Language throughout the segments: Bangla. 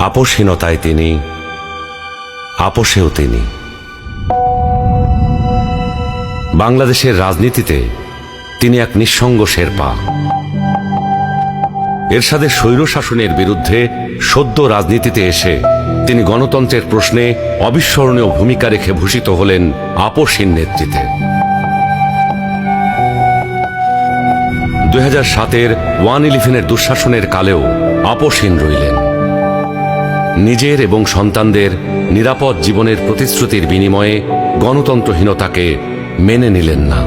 আপোষহীনতায় তিনি, আপোষেও তিনি। বাংলাদেশের রাজনীতিতে তিনি এক নিঃসঙ্গ শেরপা। এরশাদের স্বৈরশাসনের বিরুদ্ধে সদ্য রাজনীতিতে এসে তিনি গণতন্ত্রের প্রশ্নে অবিস্মরণীয় ভূমিকা রেখে ভূষিত হলেন আপোষহীন নেতৃত্বে। 2007-এর 1-11-এর দুঃশাসনের কালেও আপোষহীন রইলেন। নিজের এবং সন্তানদের নিরাপদ জীবনের প্রতিশ্রুতির বিনিময়ে গণতন্ত্রহীনতাকে মেনে নিলেন না।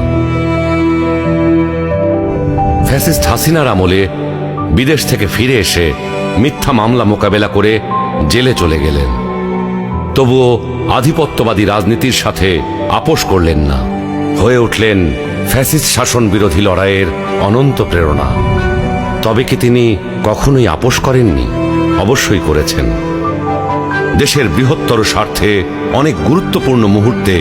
ফ্যাসিস্ট হাসিনার আমলে বিদেশ থেকে ফিরে এসে মিথ্যা মামলা মোকাবেলা করে জেলে চলে গেলেন। তবুও আধিপত্যবাদী রাজনীতির সাথে আপোষ করলেন না, হয়ে উঠলেন ফ্যাসিস্ট শাসন বিরোধী লড়াইয়ের অনন্ত প্রেরণা। তবে কি তিনি কখনোই আপোষ করেননি? অবশ্যই করেছেন। দেশের বৃহত্তর স্বার্থে অনেক গুরুত্বপূর্ণ মুহূর্তে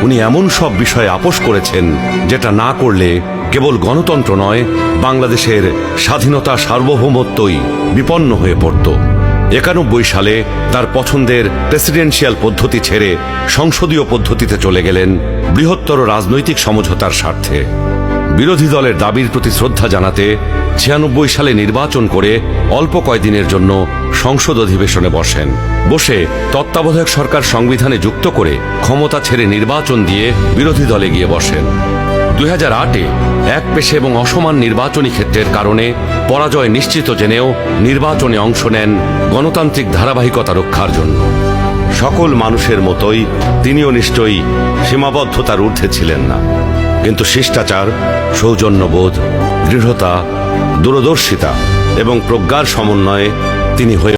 উনি এমন সব বিষয়ে আপোষ করেছেন যেটা না করলে কেবল গণতন্ত্র নয়, বাংলাদেশের স্বাধীনতা সার্বভৌমত্বই বিপন্ন হয়ে পড়ত। 91 সালে তার পছন্দের প্রেসিডেন্সিয়াল পদ্ধতি ছেড়ে সংসদীয় পদ্ধতিতে চলে গেলেন বৃহত্তর রাজনৈতিক সমঝোতার স্বার্থে। বিরোধী দলের দাবির প্রতি শ্রদ্ধা জানাতে 96 সালে নির্বাচন করে অল্প কয়েকদিনের জন্য সংসদ অধিবেশনে বসেন। বসে তত্ত্বাবধায়ক সরকার সংবিধানে যুক্ত করে ক্ষমতা ছেড়ে নির্বাচন দিয়ে বিরোধী দলে গিয়ে বসেন। 2008-এ একপেশে এবং অসমান নির্বাচনী ক্ষেত্রের কারণে পরাজয় নিশ্চিত জেনেও নির্বাচনে অংশ নেন গণতান্ত্রিক ধারাবাহিকতা রক্ষার জন্য। সকল মানুষের মতোই তিনিও নিশ্চয়ই সীমাবদ্ধতার ঊর্ধ্বে ছিলেন না, কিন্তু শিষ্টাচার, সৌজন্যবোধ, দৃঢ়তা, দূরদর্শিতা এবং প্রজ্ঞার সমন্বয়ে তিনি হয়ে